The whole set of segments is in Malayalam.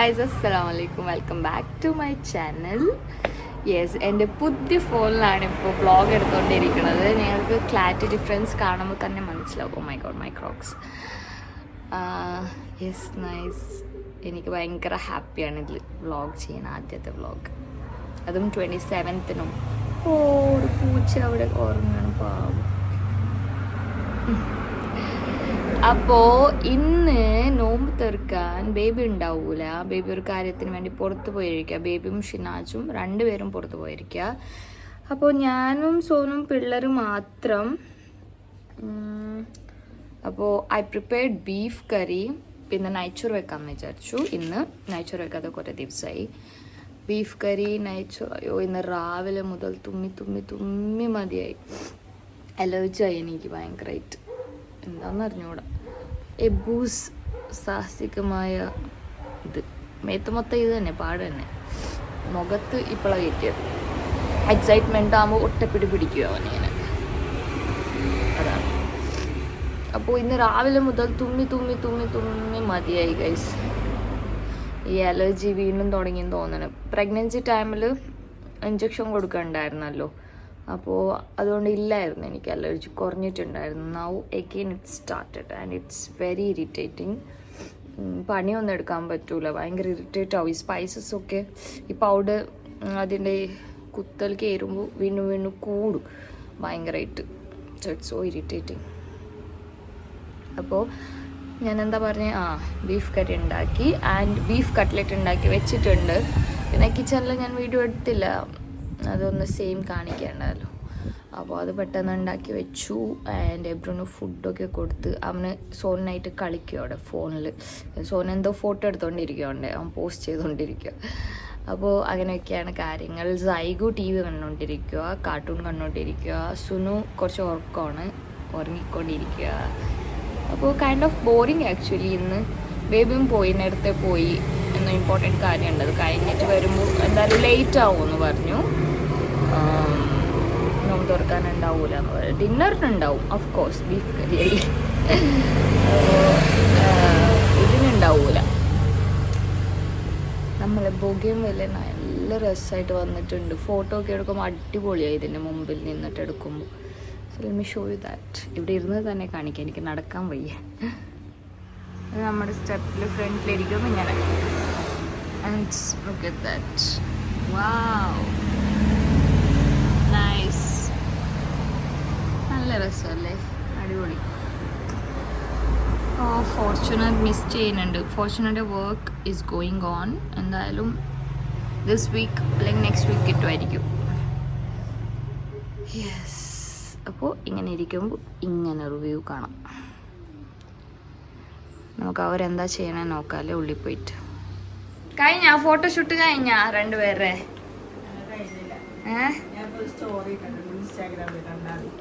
ഗായ്സ്, അസ്സലാമു അലൈക്കും. Welcome back to my channel. Yes, എൻ്റെ പുതിയ ഫോണിലാണ് ഇപ്പോൾ വ്ളോഗ് എടുത്തുകൊണ്ടിരിക്കുന്നത്. നിങ്ങൾക്ക് ക്ലാരിറ്റി ഡിഫറൻസ് കാണുമ്പോൾ തന്നെ മനസ്സിലാവും. Oh my God, my Crocs. Yes, nice. എനിക്ക് ഭയങ്കര ഹാപ്പിയാണ് ഇതിൽ വ്ളോഗ് ചെയ്യുന്ന ആദ്യത്തെ വ്ളോഗ്, അതും 27th. ഓ, ഒരു പൂച്ച അവിടെ ഉറങ്ങണം, പാവം. അപ്പോൾ ഇന്ന് നോമ്പ് തീർക്കാൻ ബേബി ഉണ്ടാവൂല. ബേബി ഒരു കാര്യത്തിന് വേണ്ടി പുറത്ത് പോയിരിക്കുക. ബേബിയും ഷിനാജും രണ്ടുപേരും പുറത്ത് പോയിരിക്കുക. അപ്പോൾ ഞാനും സോനും പിള്ളേരും മാത്രം. അപ്പോൾ ഐ പ്രിപ്പയർഡ് ബീഫ് കറി, പിന്നെ നെയ്ച്ചോറ് വെക്കാമെന്ന് വിചാരിച്ചു. ഇന്ന് നെയ്ച്ചോറ് വെക്കാതെ കുറേ ദിവസമായി. ബീഫ് കറി, നെയ്ച്ചോറ്. അയ്യോ, ഇന്ന് രാവിലെ മുതൽ തുമ്മി മതിയായി. അലർജിയായി എനിക്ക് ഭയങ്കരമായിട്ട്. എന്താണെന്ന് അറിഞ്ഞൂടാ. എബൂസ് സാഹസികമായ ഇത് മേത്ത് മൊത്തം ഇത് തന്നെ, പാട് തന്നെ. മുഖത്ത് ഇപ്പോഴാണ് കയറ്റിയത്. എക്സൈറ്റ്മെൻ്റ് ആകുമ്പോൾ ഒറ്റപ്പിടി പിടിക്കുക അവനിങ്ങനെ, അതാണ്. അപ്പോൾ ഇന്ന് രാവിലെ മുതൽ തുമ്മി മതിയായി ഗൈസ്. ഈ അലർജി വീണ്ടും തുടങ്ങിയെന്ന് തോന്നണം. പ്രഗ്നൻസി ടൈമിൽ ഇഞ്ചക്ഷൻ കൊടുക്കണ്ടായിരുന്നല്ലോ, അപ്പോൾ അതുകൊണ്ട് ഇല്ലായിരുന്നു, എനിക്ക് അലർജി കുറഞ്ഞിട്ടുണ്ടായിരുന്നു. Now again it started and it's very irritating. പണിയൊന്നും എടുക്കാൻ പറ്റൂല, ഭയങ്കര ഇറിറ്റേറ്റ് ആവും. ഈ സ്പൈസസ് ഒക്കെ, ഈ പൗഡർ അതിൻ്റെ കുത്തൽ കയറുമ്പോൾ വീണ്ടും കൂടും ഭയങ്കരമായിട്ട്. So it's so irritating. അപ്പോൾ ഞാൻ എന്താ പറഞ്ഞത്, ബീഫ് കറി ഉണ്ടാക്കി ആൻഡ് ബീഫ് കട്ട്ലറ്റ് ഉണ്ടാക്കി വെച്ചിട്ടുണ്ട്. പിന്നെ കിച്ചണിൽ ഞാൻ വീഡിയോ എടുത്തില്ല, അതൊന്ന് സെയിം കാണിക്കേണ്ടല്ലോ. അപ്പോൾ അത് പെട്ടെന്ന് ഉണ്ടാക്കി വെച്ചു. ആൻഡ് എബ്രുന് ഫുഡൊക്കെ കൊടുത്ത് അവന് സോനായിട്ട് കളിക്കുക അവിടെ ഫോണിൽ. സോൻ എന്തോ ഫോട്ടോ എടുത്തുകൊണ്ടിരിക്കുകയുണ്ട്, അവൻ പോസ്റ്റ് ചെയ്തുകൊണ്ടിരിക്കുക. അപ്പോൾ അങ്ങനെയൊക്കെയാണ് കാര്യങ്ങൾ. സൈഗു TV കണ്ടുകൊണ്ടിരിക്കുക, കാർട്ടൂൺ കണ്ടുകൊണ്ടിരിക്കുക. സുനു കുറച്ച് ഉറക്കമാണ്, ഉറങ്ങിക്കൊണ്ടിരിക്കുക. അപ്പോൾ കൈൻഡ് ഓഫ് ബോറിങ് ആക്ച്വലി. ഇന്ന് ബേബിയും പോയി, നേരത്തെ പോയി. എന്ന ഇമ്പോർട്ടൻറ്റ് കാര്യമുണ്ട്, അത് കഴിഞ്ഞിട്ട് വരുമ്പോൾ എന്തായാലും ലേറ്റ് ആവുമെന്ന് പറഞ്ഞു. നോമ്പ് തുറക്കാനുണ്ടാവൂല എന്ന് പറയും. ഡിന്നറിനുണ്ടാവും ഓഫ് കോഴ്സ്, ബീഫ് കറി അല്ലേ. ഇതിനുണ്ടാവൂല. നമ്മളെ ബൊഗയും വലിയ നല്ല രസമായിട്ട് വന്നിട്ടുണ്ട്. ഫോട്ടോ ഒക്കെ എടുക്കുമ്പോൾ അടിപൊളിയായി ഇതിൻ്റെ മുമ്പിൽ നിന്നിട്ട് എടുക്കുമ്പോൾ. So let me show you that. ഇവിടെ ഇരുന്ന് തന്നെ കാണിക്കാം, എനിക്ക് നടക്കാൻ വയ്യ. നമ്മുടെ സ്റ്റെപ്പിൽ ഫ്രണ്ടിലിരിക്കുമ്പോൾ ഇങ്ങനെ. And look at that. Wow, nice. നല്ല രസമല്ലേ, അടിപൊളി. ഫോർച്യൂണർ മിസ് ചെയ്യുന്നുണ്ട്. ഫോർച്യൂണറിൻ്റെ വർക്ക് ഈസ് ഗോയിങ് ഓൺ. എന്തായാലും ദിസ് വീക്ക് അല്ലെങ്കിൽ നെക്സ്റ്റ് വീക്ക് കിട്ടുമായിരിക്കും. യെസ്. അപ്പോൾ ഇങ്ങനെ ഇരിക്കുമ്പോൾ ഇങ്ങനെ റിവ്യൂ കാണാം. നമുക്ക് അവരെന്താ ചെയ്യണേ നോക്കാമല്ലേ, ഉള്ളിൽ പോയിട്ട്. കഴിഞ്ഞ ഫോട്ടോഷൂട്ട് കഴിഞ്ഞ രണ്ടുപേരെ?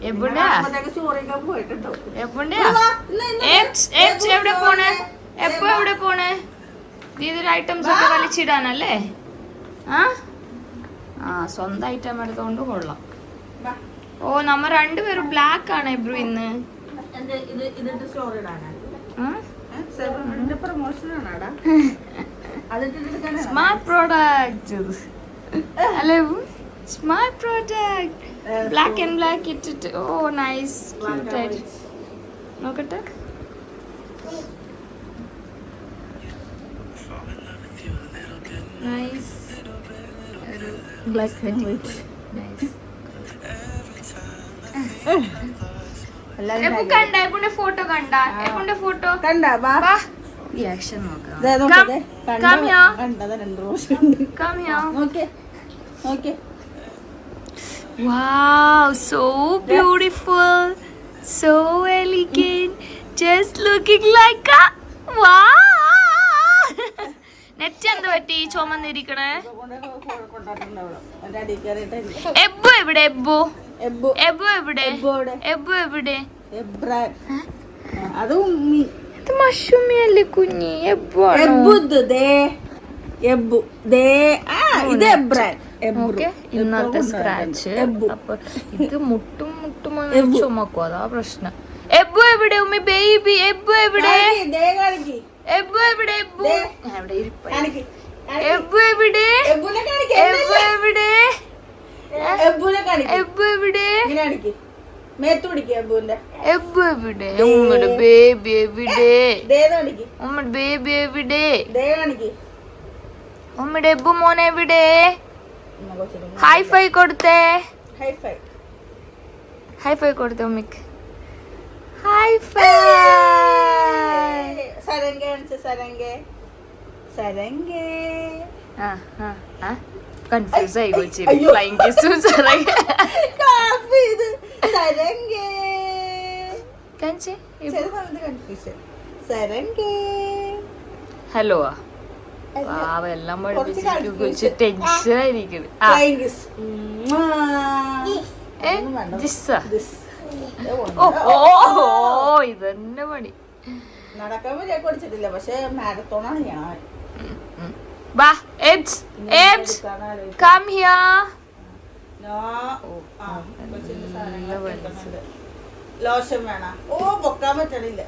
എവിടെ പോണേ? എവിടെ പോണേ? ഇതിൽ ഐറ്റംസ് ഒക്കെ വലിച്ചിടാനല്ലേ? സ്വന്തം ഐറ്റം എടുത്തോണ്ട് കൊള്ളാം. ഓ, നമ്മ രണ്ടുപേരും ബ്ലാക്ക് ആണ് എബ്രു ഇന്ന്. സ്മാർട്ട് പ്രോഡക്റ്റ് അല്ലേ? Smart product. Black and black ഇട്ടിട്ട്. ഓ നൈസ്, ക്യൂട്ടായിട്ട്. നോക്കട്ടെ. Nice. Black and white. Nice. Photo കണ്ട റിയാക്ഷൻ നോക്കാം. Wow, so beautiful, so elegant, just looking like a wow. Net എന്ത് പറ്റി ചുമന്നിരിക്കണേ? എബ്ബു എവിടെ? എബ്ബു എവിടെ? എബ്ബു എവിടെ? അത് മഷുമിയല്ലേ കുഞ്ഞി? എബ്ബു ഇന്നത്തെ സ്ക്രാച്ച്. അപ്പൊ ഇത് മുട്ടും ചുമക്കും, അതാ പ്രശ്നം. എബ്ബു എവിടെ ഉമ്മി? ബേബി എബ്ബു എവിടെ? എബു എവിടെ? എബു എവിടെ ഇരിപ്പ? കാണിക്ക്. എബു എവിടെ? എബുനെ കാണിക്ക്. എബു എവിടെ? എബുനെ കാണിക്ക്. എബു എവിടെ? ഇങ്ങനെ കാണിക്ക്. മേത്ത് പിടിക്ക് എബുവിന്റെ. എബു എവിടെ? ഉമ്മയുടെ ബേബി എവിടെ? ദേ കാണിക്ക്. ഉമ്മയുടെ ബേബി എവിടെ? ദേ കാണിക്ക്. ഉമ്മയുടെ എബു മോൻ എവിടെ? ഹൈ ഫൈ കൊടുത്തേ. High phi. ഹൈ ഫൈ കൊടുത്തേ ഉമ്മക്ക്. High phi. സരംഗ കാണിച്ച്. സരംഗ. സരംഗ. കൺഫ്യൂസ് ആയി കൊച്ചി. ഫ്ലൈങ് കിസ്സും സരംഗ. സരംഗ. കാണിച്ചേ. കൺഫ്യൂഷൻ. സരംഗ. ഹലോ എല്ലാം പഠിപ്പിച്ച് ടെൻഷൻ ആയിരിക്കും. ഇതന്നെ പണി. നടക്കാൻ വരെ പഠിച്ചിട്ടില്ല, പക്ഷെ മാരത്തോണാണ് ഞാൻ. ബാ എബ്സ് എബ്സ് കം ഹിയർ. ലോഷൻ വേണം. ഓ പൊക്കാൻ പറ്റണില്ല.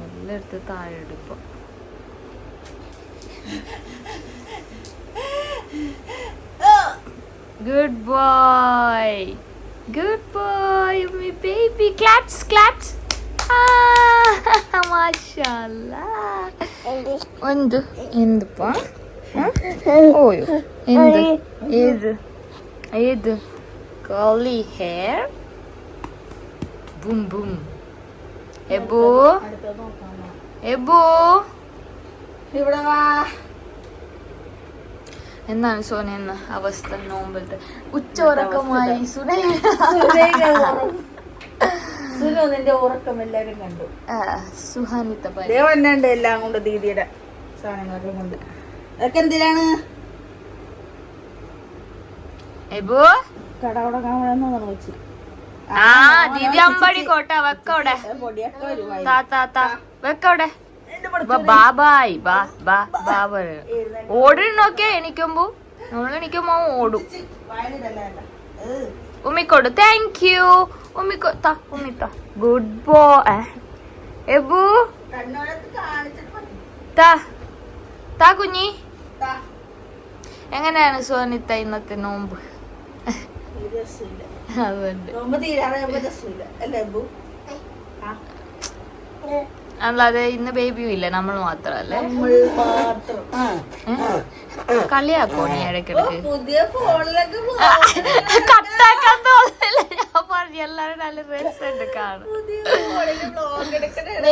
എല്ലായിടത്ത് താഴെ എടുപ്പം. Good boy. Good boy, my baby. Claps, claps. Mashallah. Enduppa? Oyo. Edu. Curly hair. Boom, boom. Ebu. ഇവിടെ വാ. എന്താണ് സോന എന്ന അവസ്ഥ? നോമ്പത്തെ ഉച്ചോറക്കമായി സുനിന്റെ ഉറക്കം എല്ലാരും കണ്ടു. സുഹാനിത്ത ദേവന്നുണ്ട് എല്ലാം കൊണ്ട് ദീദിയുടെ സാധനങ്ങളൊക്കെ കൊണ്ട്. അതൊക്കെ എന്തിനാണ്? എബു കട തുടങ്ങാമെന്ന് വെച്ച്. ദീദി അമ്പടി കോട്ട വെക്കവിടെ. വെക്കവിടെ. ബാബായി ഓടി നോക്കിയാ എണിക്കുമ്പോ നമ്മളെണിക്കുമ്പോ ഓടും. ഉമ്മിക്കോട് താങ്ക് യു. ഉമ്മിത്ത ഗുഡ് ബോയ്. എബു താ കുഞ്ഞി. എങ്ങനെയാണ് സോനിത്ത ഇന്നത്തെ നോമ്പ്? അല്ലാതെ ഇന്ന് ബേബിയും ഇല്ല, നമ്മൾ മാത്രല്ലേ. കളിയാക്കോ നീ ഇടയ്ക്കിടക്ക്? കട്ടാക്കാൻ തോന്നില്ല. ഞാൻ പറഞ്ഞു എല്ലാരും നല്ല രസമുണ്ട് കാണും.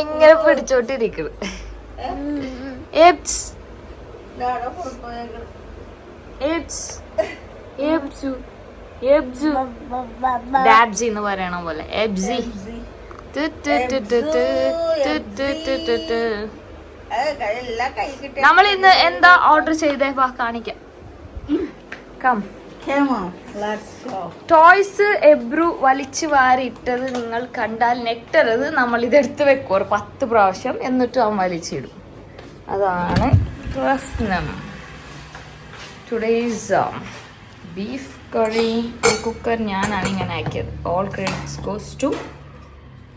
ഇങ്ങനെ പിടിച്ചോണ്ടിരിക്കുന്നു. ഡാബ്ജി എന്ന് പറയണ പോലെ എബ്സി. നമ്മൾ ഇന്ന് എന്താ ഓർഡർ ചെയ്തേ? വാ കാണിക്കാം. ടോയ്സ് എബ്രു വലിച്ചു വാരിയിട്ടത് നിങ്ങൾ കണ്ടാൽ നെക്ടറത് നമ്മൾ ഇതെടുത്ത് വെക്കും ഒരു 10 പ്രാവശ്യം, എന്നിട്ട് അവൻ വലിച്ചിടും. അതാണ് പ്രശ്നം. ടുഡേയ്സ് ബീഫ് കറി കുക്കർ ഞാനാണ് ഇങ്ങനെ ആക്കിയത്. All credits goes to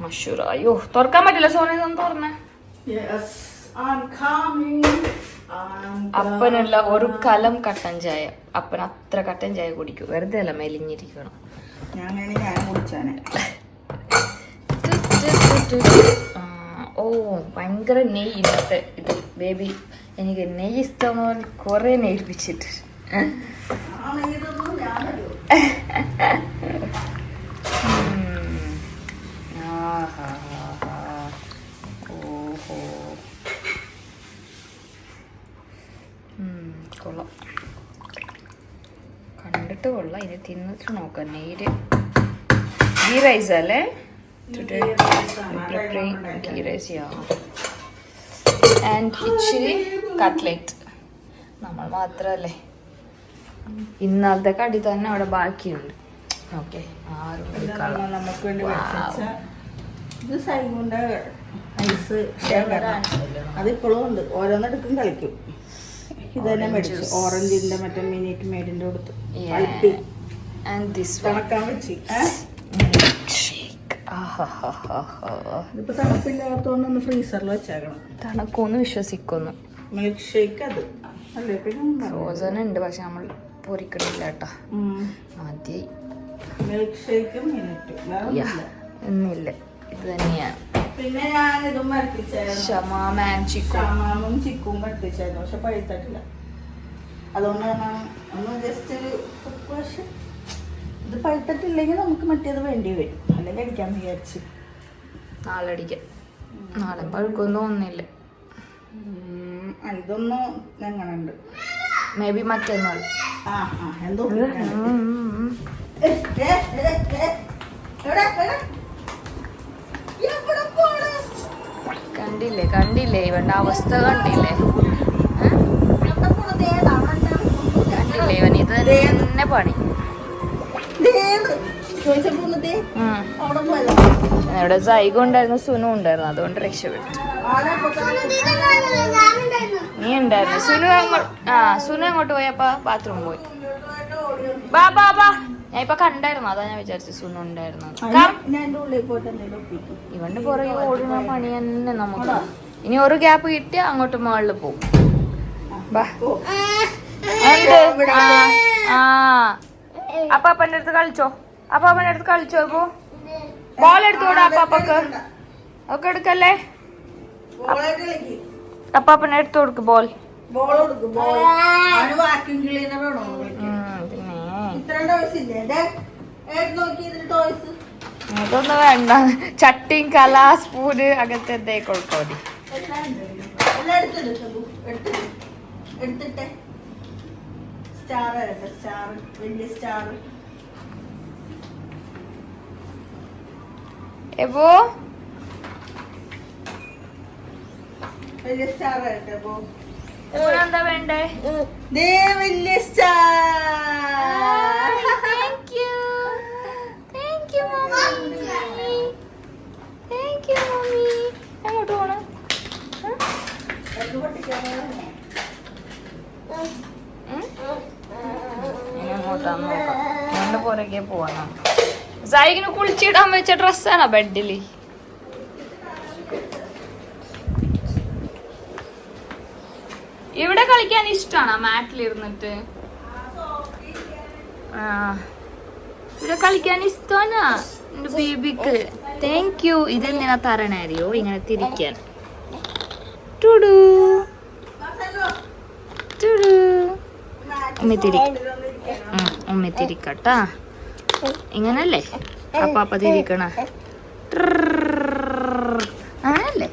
Mashura. അയ്യോ തുറക്കാൻ പറ്റില്ല സോന, ഇതൊന്നും തുറന്നേ. അപ്പനുള്ള ഒരു കലം കട്ടൻ ചായ. അപ്പൻ അത്ര കട്ടൻ ചായ കുടിക്കും, വെറുതെ അല്ല മെലിഞ്ഞിരിക്കണം. ഓ ഭയങ്കര നെയ്യ് ഇന്നത്തെ ഇത്. ബേബി എനിക്ക് നെയ്യ് ഇഷ്ടമെന്ന് പറഞ്ഞ് കുറെ നെയ്യിപ്പിച്ചിട്ട്. കൊള്ളാം, കണ്ടിട്ട് കൊള്ളാം. ഇനി തിന്നിട്ട് നോക്കാം. നെയ്യ് ഗീ റൈസ് അല്ലേ? ഗീ റൈസ് ആൻഡ് ഇച്ചിരി കട്ട്ലേറ്റ്. നമ്മൾ മാത്രല്ലേ, ഇന്നലത്തെ കടി തന്നെ അവിടെ ബാക്കിയുണ്ട്. ഓക്കെ, അതിപ്പോഴും ഉണ്ട്. ഓരോന്നെടുക്കും കളിക്കും. ഇതന്നെ മേടിച്ചു. ഓറഞ്ചിന്റെ മറ്റേ മിനിറ്റ് മേഡിന്റെ കൊടുത്തു. And this one. വെച്ച് ഇതിപ്പോ തണുപ്പില്ലാത്തോണ്ട് ഒന്ന് ഫ്രീസറിൽ വെച്ചേക്കണം. തണുക്കൊന്ന് വിശ്വസിക്കുന്നു. മിൽക്ക് ഷേക്ക് അത് അല്ലേ? പിന്നെ ഫ്രോസൺ ഉണ്ട്, പക്ഷെ നമ്മൾ പൊരിക്കണില്ല കേട്ടോ. മതി. മിൽക്ക് ഷേക്കും മിനിറ്റും എന്നില്ല, ഇത് തന്നെയാണ്. പിന്നെ ഞാൻ ഇതും വരപ്പിച്ചായിരുന്നു, ഷമാമും ചിക്കും വരപ്പിച്ചായിരുന്നു. പക്ഷെ പഴുത്തിട്ടില്ല. അതുകൊണ്ടാണ് ഒന്ന് ജസ്റ്റ് ഒരു പക്ഷെ ഇത് പഴുത്തിട്ടില്ലെങ്കിൽ നമുക്ക് മറ്റേത് വേണ്ടി വരും. അല്ലെങ്കിൽ അടിക്കാന്ന് വിചാരിച്ചു. നാളെ അടിക്കാം. നാളെ പഴുക്കൊന്നും തോന്നുന്നില്ല. ഇതൊന്നും എങ്ങനെയുണ്ട്? മേ ബി മറ്റന്നാൾ. എന്തോ കണ്ടില്ലേ ഇവന്റെ അവസ്ഥ കണ്ടില്ലേ? കണ്ടില്ലേ ഇവൻ ഇത് തന്നെ പണി. ഇവിടെ സൈഗ ഉണ്ടായിരുന്നു, സുനു ഉണ്ടായിരുന്നു, അതുകൊണ്ട് രക്ഷപ്പെട്ടു. നീ ഉണ്ടായിരുന്നു. സുനു അങ്ങോട്ട് പോയപ്പോ ബാത്റൂം പോയി. ബാ ബാ ബാ, ഞാൻ ഇപ്പൊ കണ്ടായിരുന്നു, അതാ ഞാൻ വിചാരിച്ചു സുനു ഉണ്ടായിരുന്നു. ഇവന്റെ പുറകെ ഓടുന്ന പണി തന്നെ നമുക്ക്. ഇനി ഒരു ഗ്യാപ്പ് കിട്ടിയാ അങ്ങോട്ട് മുകളിൽ പോകും. അപ്പാപ്പന്റെ അടുത്ത് കളിച്ചോ, അപ്പാപ്പന്റെ അടുത്ത് കളിച്ചോ. ഇപ്പൊ ബോൾ എടുത്തോടാ അപ്പാപ്പക്ക്. ഒക്കെ എടുക്കല്ലേ, അപ്പാപ്പനെ എടുത്തു കൊടുക്ക് ബോൾ. അതൊന്നും വേണ്ട. ചട്ടിയും കല സ്പൂന് അങ്ങനത്തെ എന്തായി കൊടുക്കോ. എബോ വലിയ സ്റ്റാർ ആയിട്ട് എന്താ വേണ്ടേ? വലിയ സ്റ്റാർ. എങ്ങോട്ട് പോണം? എങ്ങോട്ടാന്ന് നോക്കാം. എന്റെ പുറകെ പോവാം. സൈഗിന് കുളിച്ചിടാൻ വെച്ച ഡ്രസ്സാണോ ബെഡില്? ഇവിടെ കളിക്കാൻ ഇഷ്ടമാണോ മാറ്റിലിരുന്നിട്ട്? ഇവിടെ കളിക്കാൻ ഇഷ്ടമാണോ എന്റെ ബേബിക്ക്? Thank you. ഇതെന്തിനാ തരണറിയോ? ഇങ്ങനെ തിരിക്കാൻ. ടുഡു ടുഡു. ഉമ്മി തിരിക്കട്ടാ. ഇങ്ങനല്ലേ അപ്പാപ്പ തിരിക്കണ? അങ്ങനല്ലേ?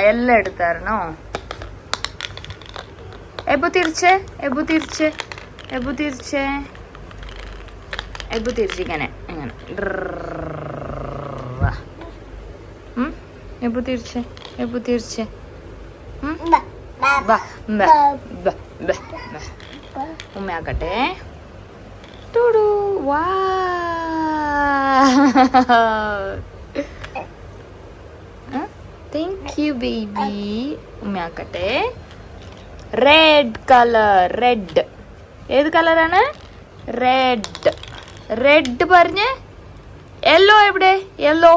എല്ലാം എടുത്തായിരുന്നോ? എബു തിരിച്ചേ, എബു തിരിച്ച്, എബു തിരിച്ചേ, എബു തിരിച്ചിങ്ങനെ ഇങ്ങനെ. എബു തിരിച്ചേ, എബു തിരിച്ചേ. ഉമ്മയാക്കട്ടെ. ടുഡു. വാ, താങ്ക് യു ബേബി. ഉമ്മയാക്കട്ടെ. Red colour. റെഡ് ഏത് കളറാണ്? റെഡ്. റെഡ് പറഞ്ഞ്. യെല്ലോ എവിടെ? Yellow,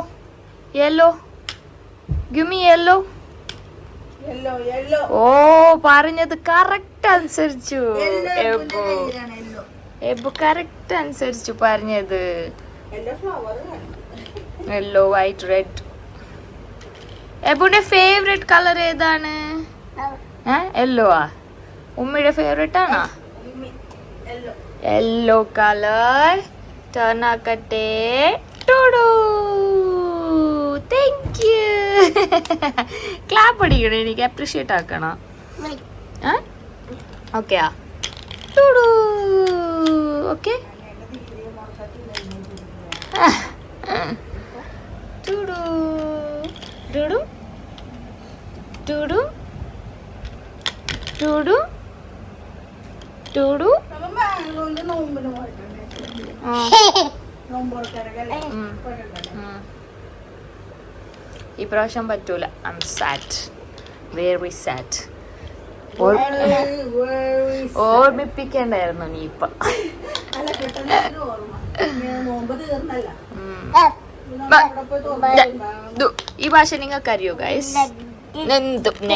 yellow, give me yellow. ഓ, പറഞ്ഞത് കറക്റ്റ് അനുസരിച്ചു. എബു കറക്റ്റ് അനുസരിച്ചു പറഞ്ഞത്. Yellow, white, red. എബുന്റെ ഫേവറേറ്റ് കളർ ഏതാണ്? യെല്ലോ ആ? ഉമ്മയുടെ ഫേവറേറ്റ് ആണോ? Yellow colour. ടേൺ ആക്കട്ടെ. ടുഡു. Thank you. ക്ലാപ്പ് അടിക്കണം, എനിക്ക് അപ്രീഷിയേറ്റ് ആക്കണം. ഓക്കെ ആ? ടുഡു. ഓക്കെ. ടുഡു ടുഡു ടുഡു ടുഡു ടുഡു. ഇപ്രാവശ്യം പറ്റൂല. ഐ എം സാറ്റ്, വെരി സാറ്റ്. ഓർമ്മിപ്പിക്കേണ്ടായിരുന്നു നീ ഇപ്പൊ. തീർന്നല്ല. ഈ ഭാഷ നിങ്ങൾക്ക് അറിയോ ഗൈസ്?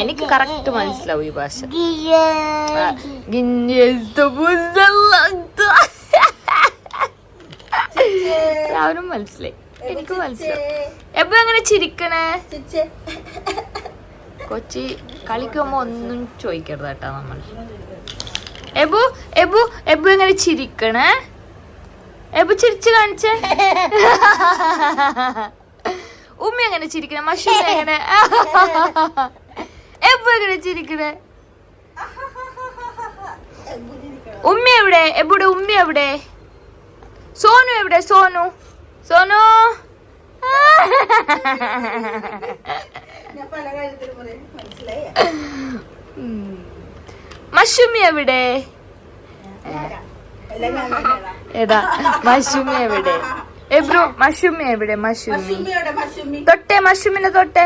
എനിക്ക് കറക്റ്റ് മനസ്സിലാവും ഈ ഭാഷ. അവനും മനസ്സിലായി, എനിക്ക് മനസ്സിലാവും. എപ്പോ എങ്ങനെ ചിരിക്കണേ? കൊച്ചി കളിക്കുമ്പോ ഒന്നും ചോദിക്കരുത് കേട്ടാ നമ്മൾ. എബു എബു എബു എങ്ങനെ ചിരിക്കണേ? എബു ചിരിച്ചു കാണിച്ചേ. ഉമ്മ എങ്ങനെ ചിരിക്കണേ? മഷൂമ എങ്ങനെ? എബു എങ്ങനെ ചിരിക്കണേ? ഉമ്മ എവിടെ? എബുടെ ഉമ്മ എവിടെ? സോനു എവിടെ? സോനു സോനു മഷൂമി എവിടെ? ഏതാ മഷൂമി എവിടെ? എബ്രു മഷൂമി എവിടെ? മഷൂമി തൊട്ടെ, മഷൂമിനെ തൊട്ടെ.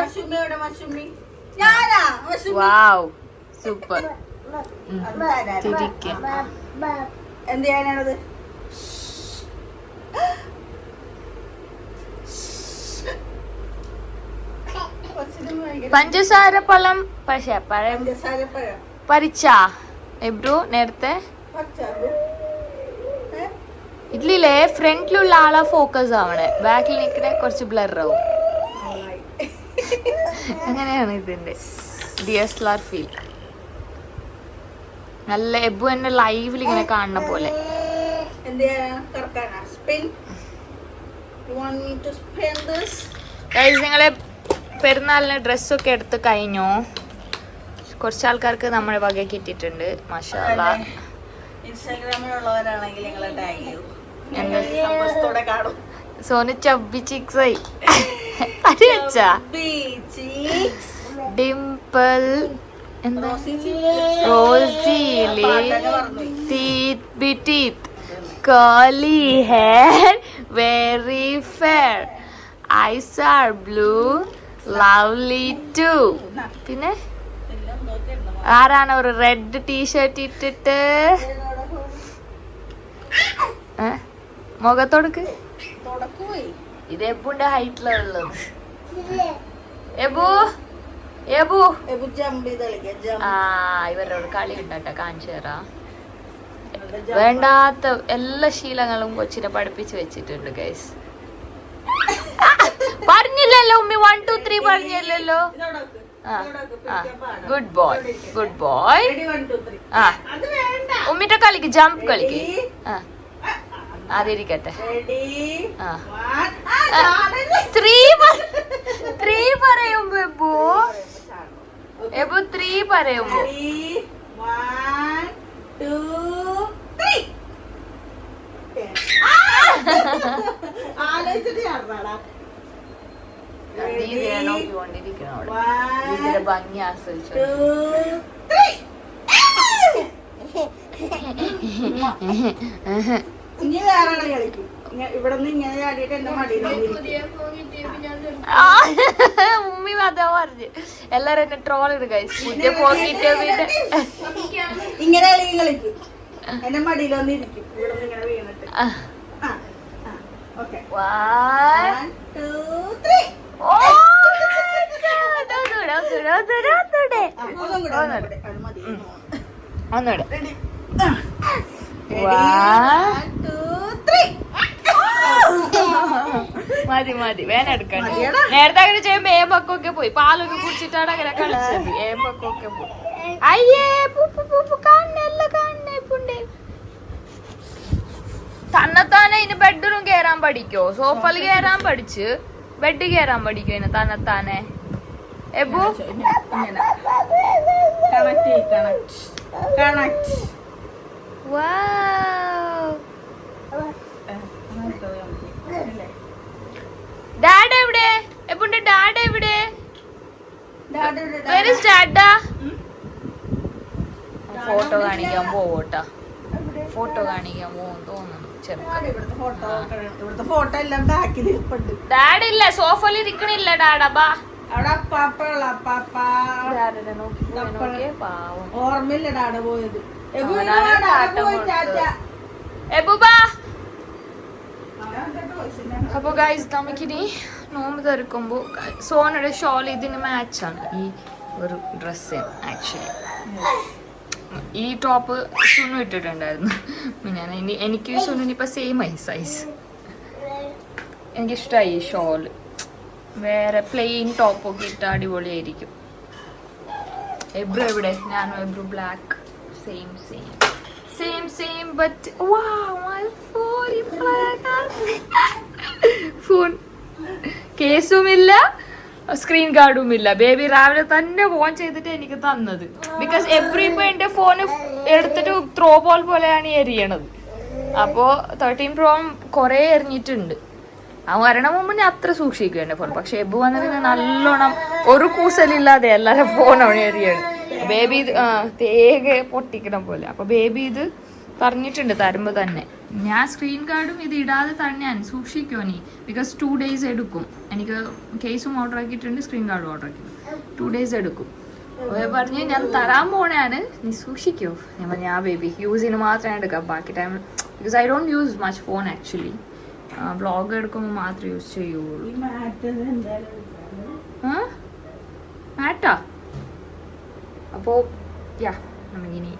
Wow super. തിരിക്ക എന്ത് ചെയ്യാനാണത്? പഞ്ചസാര പഴം. പക്ഷെ പഴം പരിച്ച എബ്രു നേരത്തെ ഇതിലേ ഫ്രണ്ടിലുള്ള ആളാ ഫോക്കസ് ആവണേ, ബാക്കിൽ നിൽക്കണേ കുറച്ച് ബ്ലർ ആവും. അങ്ങനെയാണ് ഇതിന്റെ DSLR ഫീൽ. നല്ല എബു എന്നെ ലൈവിൽ ഇങ്ങനെ കാണുന്ന പോലെ. നിങ്ങളെ പെരുന്നാളിന് ഡ്രസ്സൊക്കെ എടുത്ത് കഴിഞ്ഞു. കുറച്ച് ആൾക്കാർക്ക് നമ്മുടെ വക കിട്ടിയിട്ടുണ്ട്. മാഷാഅല്ലാ. ഇൻസ്റ്റാഗ്രാമിലുള്ളവരാണെങ്കിൽ നിങ്ങളെ ടാഗ് ചെയ്യൂ. സന്തോഷത്തോടെ കാണും. സോനു ചബ്ബി ചിക്സായി. Dimple rosily teeth curly hair, very fair. Eyes are blue, lovely too. പിന്നെ ആരാണ് ഒരു റെഡ് ടീഷർട്ട് ഇട്ടിട്ട് മുഖത്തോടുക്ക്? ഇത് എബുന്റെ ഹൈറ്റിലുള്ളത്. എബു എബു ഇവരോട് കളി ഉണ്ടട്ടെ, കാണിച്ചു തരാം. വേണ്ടാത്ത എല്ലാ ശീലങ്ങളും കൊച്ചിനെ പഠിപ്പിച്ചു വെച്ചിട്ടുണ്ട് ഗൈസ്. പറഞ്ഞില്ലല്ലോ ഉമ്മി 1 2 3 പറഞ്ഞില്ലല്ലോ. Good boy, good boy. ആ ഉമ്മിന്റെ കളിക്ക്, ജമ്പ് കളിക്ക്. അതിരിക്കട്ടെ. 3 പറയുമ്പോ എബു എബു 3 പറയുമ്പോ 1 2 3 ഭംഗി ആസ്വദിച്ചു. ഇനി വേറെ കളിക്കും. ഇവിടെ നിന്ന് ഇങ്ങനെ ചാടിയിട്ട് എന്റെ മടിയിൽ ഉമ്മി അതാ പറഞ്ഞു. എല്ലാരും എന്നെ ട്രോൾ ചെയ്ത് കഴിച്ചു. പുതിയ പോക്കിട്ട് ഇങ്ങനെ കളിക്കും. എന്റെ മടിയിൽ വന്നിരിക്കും. ഇവിടെ നിന്ന് ഇങ്ങനെ വീണിട്ട്. ഓക്കെ 1 2 3 ഒന്നൂടെ. മതി മതി, വേനെടുക്കണ്ട. നേരത്തെ അങ്ങനെ ചെയ്യുമ്പോ ഏമ്പക്കൊക്കെ പോയി, പാലൊക്കെ കുടിച്ചിട്ടാണ് അങ്ങനെ കളിച്ചത്. ഏമ്പക്കൊക്കെ പോയി. അയ്യേ കാണണല്ല കാണുന്നേ. തന്നെത്താനെ ഇനി ബെഡ്റൂം കേറാൻ പഠിക്കോ? സോഫയിൽ കേറാൻ പഠിച്ച് ബെഡ് കേറാൻ പഠിക്കോ ഇനി തന്നെത്താനെ? എബു ഡാഡ് എവിടെ? എബുന്റെ ഡാഡ് എവിടെ? Where is ഡാഡാ? ഫോട്ടോ കാണിക്കാൻ പോവോട്ടാ. ഫോട്ടോ കാണിക്കാൻ പോകും തോന്നുന്നു. ഡാഡ് ഇല്ല, സോഫയിൽ ഇരിക്കണില്ല ഡാഡാ. ബാ അവിടെ ഓർമ്മയില്ല ഡാഡ പോയത്. എബുബാ അപ്പോൾ ഗൈസ് നമുക്കിനി നോമ്പ് തുറക്കുമ്പോൾ സോനയുടെ ഷോൾ ഇതിന് മാച്ചാണ് ഈ ഒരു ഡ്രസ്സ് ആക്ച്വലി. ഈ ടോപ്പ് സുനു ഇട്ടിട്ടുണ്ടായിരുന്നു ഞാൻ. എനിക്ക് സുനുവിനിപ്പോൾ സെയിം ആയി സൈസ്. എനിക്കിഷ്ടമായി ഈ ഷോള്. വേറെ പ്ലെയിൻ ടോപ്പൊക്കെ ഇട്ട് അടിപൊളിയായിരിക്കും. എബ്രു എവിടെ? ഞാനും Ebru black. Same same same same but phone കേസുമില്ല, സ്ക്രീൻ ഗാർഡും ഇല്ല. ബേബി രാവിലെ തന്നെ ഫോൺ ചെയ്തിട്ട് എനിക്ക് തന്നത്. ബിക്കോസ് എബ്രു ഇപ്പൊ എന്റെ ഫോൺ എടുത്തിട്ട് ത്രോ ബോൾ പോലെയാണ് എറിയണത്. അപ്പോ 13 Pro കൊറേ എറിഞ്ഞിട്ടുണ്ട്. ആ വരണ മുമ്പ് ഞാൻ അത്ര സൂക്ഷിക്കും എന്റെ ഫോൺ. പക്ഷെ എബു വന്നതിന് നല്ലോണം ഒരു കൂസലില്ലാതെ എല്ലാവരും ഫോൺ എറിയാണ്. ബേബി ഇത് തേകെ പൊട്ടിക്കണം പോലെ. അപ്പൊ ബേബി ഇത് പറഞ്ഞിട്ടുണ്ട് തരുമ്പോ തന്നെ. ഞാൻ സ്ക്രീൻ ഗാർഡും ഇത് ഇടാതെ തന്നെ സൂക്ഷിക്കോ നീ. ബിക്കോസ് 2 days എടുക്കും. എനിക്ക് കേസും ഓർഡർ ആക്കിയിട്ടുണ്ട്, സ്ക്രീൻ ഗാർഡും ഓർഡർ ആക്കിയിട്ടുണ്ട്. 2 days എടുക്കും. പറഞ്ഞ് ഞാൻ തരാൻ പോണെയാണ്, നീ സൂക്ഷിക്കോ. ഞാൻ ബേബി യൂസിന് മാത്രമേ എടുക്കാം, ബാക്കി time because I don't use much phone actually. Vlog എടുക്കുമ്പോൾ മാത്രമേ യൂസ് ചെയ്യുള്ളൂ. മാറ്റാ. അപ്പോ യാ നമുക്കിനി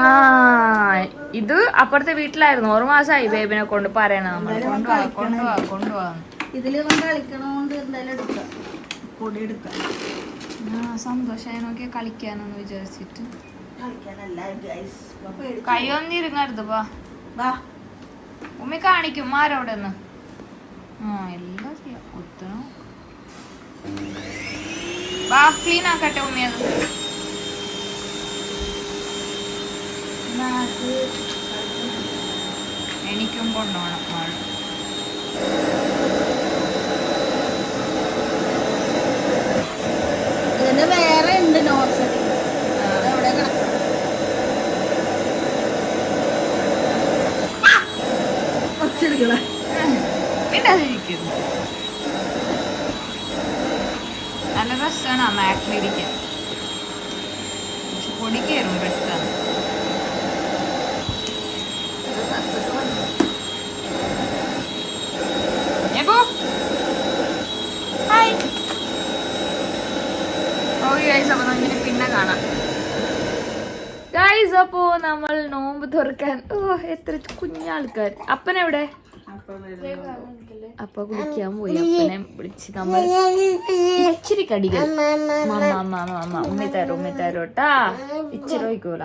ആ ഇത് അപ്പുറത്തെ വീട്ടിലായിരുന്നു. 1 മാസമായി ബേബിനെ കൊണ്ട് പറയണ നമ്മൾ കൊണ്ടുപോവാ. ഇതില് കളിക്കണോണ്ട് എന്തായാലും എടുക്കാം, പൊടി എടുക്കാം. സന്തോഷമായി നോക്കിയാ കളിക്കാനെന്ന് വിചാരിച്ചിട്ട്. കളിക്കാനല്ല ഗൈസ്, കൈയൊന്നും ഇരുങ്ങരുത്. വാ ഉമ്മി കാണിക്കും ആരോടെ നിന്ന്. എല്ലാം ചെയ്യാം. ഒത്തണം. വാ ക്ലീൻ ആക്കട്ടെ ഉമ്മി. അത് എനിക്കും കൊണ്ടുപോകണം ആൾ. ഇതിന് വേറെ ഉണ്ട് നോസറി. അവിടെ പിന്നെ അതിരിക്കുന്നു. നല്ല രസമാണ് മാറ്റിലിരിക്കാൻ. പക്ഷെ പൊടി കയറും പെട്ടെന്ന്. അപ്പൊ നമുക്ക് പിന്നെ കാണാം ഗൈസ്. അപ്പോ നമ്മൾ നോമ്പ് തുറക്കാൻ എത്ര കുഞ്ഞാൾക്കാർ. അപ്പനെവിടെ? അപ്പ കുളിക്കാൻ പോയി. അപ്പനെ വിളിച്ച് നമ്മൾ ഇച്ചിരി കടികൾ ഉമ്മി തരോട്ടാ. ഇച്ചിരി ഒഴിക്കൂല.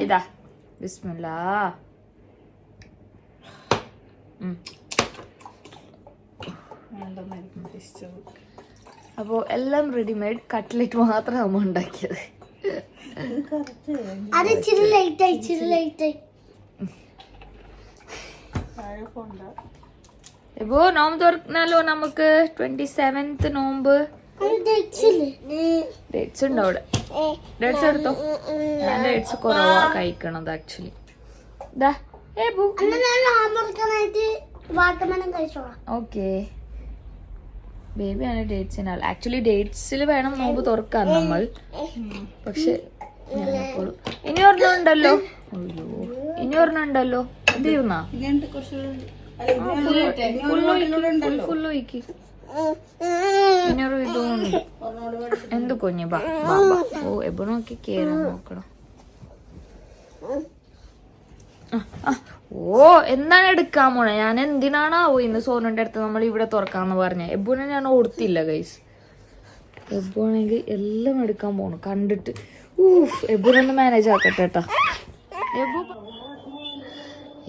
ഇതാ ബിസ്മില്ലാ. അപ്പോൾ എല്ലാം റെഡിമെയ്ഡ്. കട്ട്ലറ്റ് മാത്രം നമ്മൾ ഉണ്ടാക്കിയത്. ഇപ്പോ നോമ്പ് തുറന്നാലോ നമുക്ക്. 27th നോമ്പ്. ഡേറ്റ്സ് ഉണ്ടോ അവിടെ? ഡേറ്റ്സ് എടുത്തോ. ഞാൻ ഡേറ്റ്സ് കുറവാ കഴിക്കണത് ആക്ച്വലി. ഓക്കെ ബേബിയാണ് ഡേറ്റ്സിനാൽ. ആക്ച്വലി ഡേറ്റ്സിൽ വേണം നോമ്പ് തുറക്കാൻ നമ്മൾ. പക്ഷെ ഇനി ഒരെണ്ണം ഉണ്ടല്ലോ. അയ്യോ ഇനി ഒരെണ്ണം ഉണ്ടല്ലോ. തീർന്നാ? ഫുള്ള് ഒഴിക്ക്. ഇനിയൊരു ഇതൊന്നും എന്ത് കുഞ്ഞ്. ഓ എബ നോക്കി കേറാൻ നോക്കണം. ഓ എന്താണ് എടുക്കാൻ പോണേ? ഞാൻ എന്തിനാണാവോ ഇന്ന് സോനുന്റെ അടുത്ത് നമ്മൾ ഇവിടെ തുറക്കാന്ന് പറഞ്ഞ. എബുനെ ഞാൻ ഓർത്തില്ല ഗൈസ്. എബുണെങ്കിൽ എല്ലാം എടുക്കാൻ പോണു കണ്ടിട്ട്. എബുനൊന്ന് മാനേജ് ആക്കട്ടെ കേട്ടാ. എബു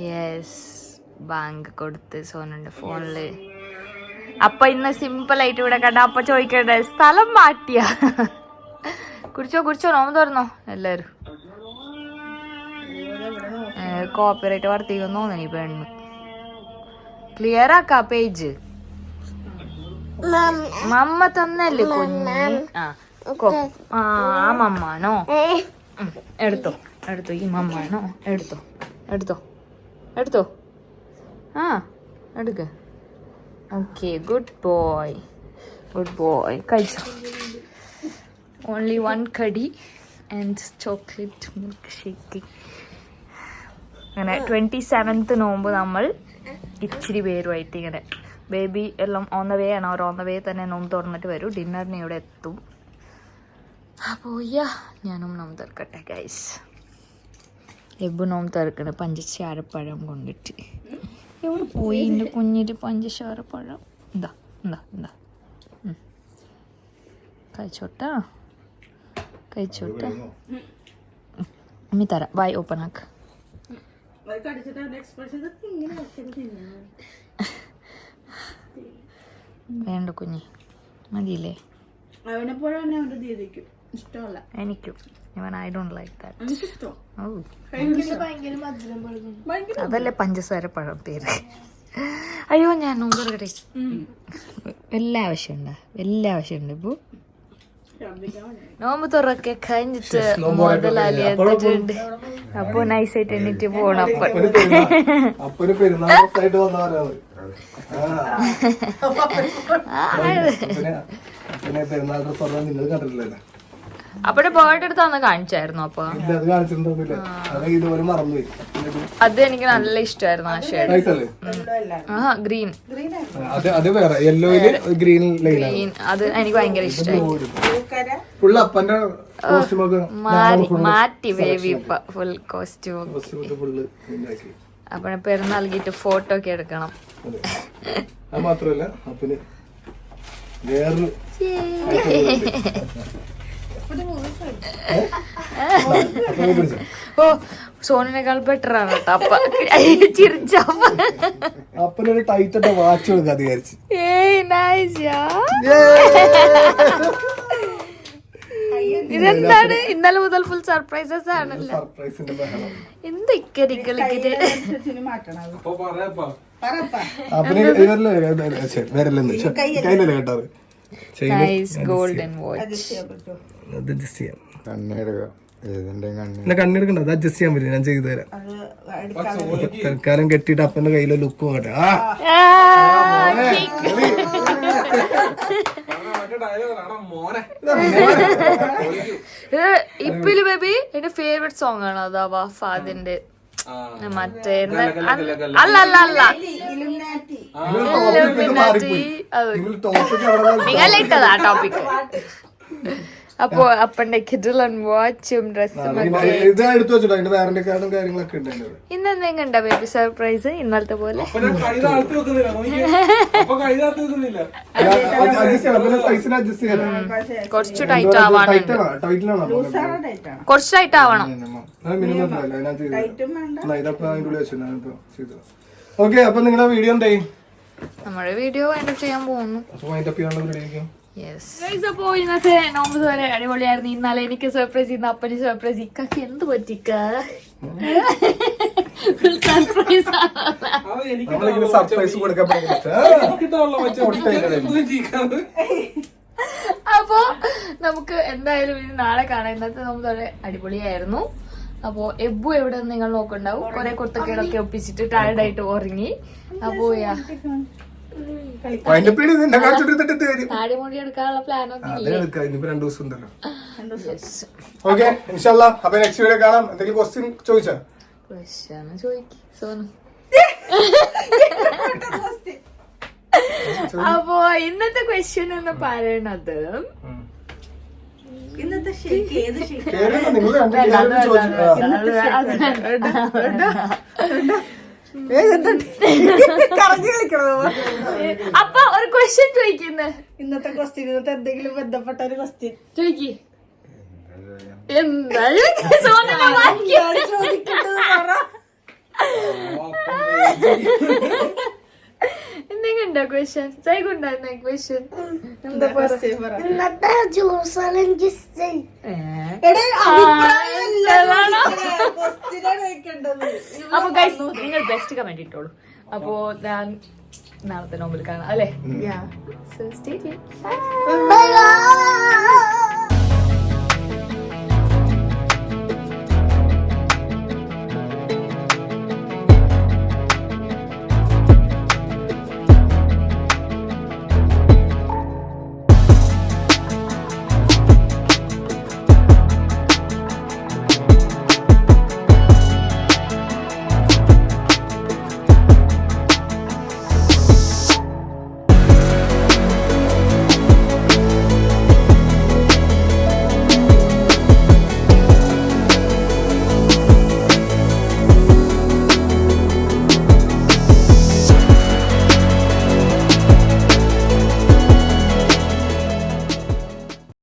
യെസ് ബാങ്ക് കൊടുത്ത് സോനുന്റെ ഫോണില്. അപ്പൊ ഇന്ന് സിമ്പിൾ ആയിട്ട് ഇവിടെ കണ്ട. അപ്പൊ ചോദിക്കട്ടെ സ്ഥലം മാറ്റിയ. കുടിച്ചോ നോമ്പ് തുറന്നോ എല്ലാരും. കോപ്പിറൈറ്റ് വർത്തിക്കുന്നു തോന്നി പെണ്ണ്. ക്ലിയർ ആക്കാ പേജ്. മമ്മ തന്നല്ലേ കുഞ്ഞ്. ആ മമ്മാണോ? എടുത്തോ ഈ മമ്മാണോ? എടുത്തോ ആ എടുക്ക. ഓക്കെ ഗുഡ് ബോയ് കഴിച്ചോ. ഓൺലി 1 കടി ആൻഡ് ചോക്ലേറ്റ് മിൽക്ക് ഷേക്ക്. അങ്ങനെ 27th നോമ്പ് നമ്മൾ ഇച്ചിരി പേരുമായിട്ട് ഇങ്ങനെ ബേബി എല്ലാം ഓൺ ദ വേ ആണ്. അവർ ഓൺ ദ വേ തന്നെ നോമ്പ് തുറന്നിട്ട് വരും. ഡിന്നറിന് ഇവിടെ എത്തും. അപ്പോൾ ഞാനും നോമ്പ് തുറക്കട്ടെ ഗൈസ്. എബ്ബു നോമ്പ് തുറക്കണ പഞ്ചസാരപ്പഴം കൊണ്ടിട്ട്. എവിടെ പോയി എൻ്റെ കുഞ്ഞിട്ട് പഞ്ചസാരപ്പഴം? എന്താ എന്താ എന്താ കഴിച്ചോട്ടാ കഴിച്ചോട്ടാ. അമ്മി തരാം. വായി ഓപ്പൺ ആക്ക്. വേണ്ട കുഞ്ഞി മതിയില്ലേ? എനിക്കും ഐ ഡോണ്ട് ലൈക്ക് ദാറ്റ്. അതല്ലേ പഞ്ചസാര പഴം പേര്. അയ്യോ ഞാൻ നോമ്പ് തുറക്കട്ടെ. എല്ലാ ആവശ്യമുണ്ടോ? എല്ലാ ആവശ്യമുണ്ട് ഇപ്പൊ. നോമ്പ് തുറക്കെ കഴിഞ്ഞിട്ട് മുതലാളി എത്തിയിട്ടുണ്ട്. അപ്പൊ നൈസായിട്ട് എണ്ണിട്ട് പോണം. അപ്പൊ പെരുന്നാളായിട്ട് വന്നവരാണ്. പെരുന്നാൾ ഡ്രസ് നിങ്ങൾ കണ്ടിട്ടില്ലല്ലേ? അപ്പഴേ ബേർഡ് എടുത്താന്ന് കാണിച്ചായിരുന്നു. അപ്പൊ അത് കാണിച്ചിട്ടുണ്ടോന്നില്ല. അത് ഇതുപോലെ മറന്നുപോയി. അത് എനിക്ക് നല്ല ഇഷ്ടമായിരുന്നു ആ ഷേഡ്. ഗ്രീൻ അത് വേറെ യെല്ലോയില് ഗ്രീൻ ഗ്രീൻ അത് എനിക്ക് ഭയങ്കര ഇഷ്ടമായി. ഫുള്ള് അപ്പന്റെ കോസ്റ്റ്യൂമൊക്കെ മാറ്റി ബേബി ഫുൾ കോസ്റ്റ്യൂം. ഫുള്ള് അപ്പൊ പെരുന്നാൾ നൽകിയിട്ട് ഫോട്ടോ ഒക്കെ എടുക്കണം. അത് മാത്രല്ല അപ്പന് വേറൊരു ഓ സോണിനേക്കാൾ ബെറ്റർ ആണ് കേട്ടോ. അപ്പ ചിരിച്ചപ്പ അപ്പനൊരു ടൈറ്റ് വാച്ച് കൊടുക്കാതെ വിചാരിച്ചു. ഇതെന്താണ്? ഇന്നലെ മുതൽ ഫുൾ സർപ്രൈസസ് ആണല്ലോ. എന്ത് കയ്യിലല്ലേ കേട്ടാറ്. Golden watch കണ്ണെടുക്കണ്ട. അത് അഡ്ജസ്റ്റ് ചെയ്യാൻ പറ്റും. ഞാൻ ചെയ്തു തരാം. തൽക്കാലം കെട്ടിട്ട് അപ്പന്റെ കയ്യിലെ ലുക്ക് നോക്കട്ടെ. ഇപ്പില് ബേബി എന്റെ ഫേവറേറ്റ് സോങ് ആണ് അതാ ഫാദിന്റെ മറ്റേ അല്ല അല്ല അല്ല നിങ്ങളെ ഇട്ടതാ ടോപ്പിക്. അപ്പൊ അപ്പന്റെ കിഡിലൻ വാച്ചും ഡ്രസ്സും ഇന്നെന്തെങ്കിലും ഉണ്ടോ ബേബി സർപ്രൈസ്? ഇന്നലത്തെ പോലെ കുറച്ച് ടൈറ്റ് ആവാനുണ്ട്. കുറച്ച് ടൈറ്റ് ആവണം. ഓക്കെ അപ്പൊ നിങ്ങളുടെ വീഡിയോ എന്തായി? നമ്മുടെ വീഡിയോ വൈൻഡപ്പ് ചെയ്യാൻ പോകുന്നു. അപ്പോ ഇന്നത്തെ നോമ്പ് വരെ അടിപൊളിയായിരുന്നു. ഇന്നലെ എനിക്ക് സർപ്രൈസ്, ഇന്ന് അപ്പന് സർപ്രൈസ്. ഇക്കാക്ക് എന്ത് പറ്റിക്ക സർപ്രൈസ്? അപ്പോ നമുക്ക് എന്തായാലും ഇത് നാളെ കാണാം. ഇന്നത്തെ നോമ്പ് വരെ അടിപൊളിയായിരുന്നു. അപ്പോ എബ്ബു എവിടെ നിങ്ങൾ നോക്കണ്ടാവും. കുറെ കുർത്തക്കേടൊക്കെ ഒപ്പിച്ചിട്ട് ടയർഡായിട്ട് ഉറങ്ങി. അപ്പോ താടിമുടി എടുക്കാനുള്ള പ്ലാനൊക്കെ സോനു. അപ്പോ ഇന്നത്തെ ക്വസ്റ്റ്യൻ എന്ന് പറയണത് അപ്പൊ ഒരു ക്വസ്റ്റ്യൻ ചോദിക്കുന്നത്. ഇന്നത്തെ ക്വസ്റ്റ്യൻ ഇന്നത്തെ എന്തെങ്കിലും ബന്ധപ്പെട്ട ഒരു ക്വസ്റ്റ്യൻ ചോദിക്കേ. എന്തായാലും എന്തെങ്കിലും ഉണ്ടോ ക്വസ്റ്റ്യൻ? സൈഗുണ്ടായിരുന്ന ക്വസ്റ്റ്യൻ എന്താ അപ്പൊ ഗൈസ് നിങ്ങൾ ബെസ്റ്റ് കമന്റ് ഇട്ടോളൂ. അപ്പോ ഞാൻ നാളത്തെ നോമ്പിൽ കാണാം അല്ലേ?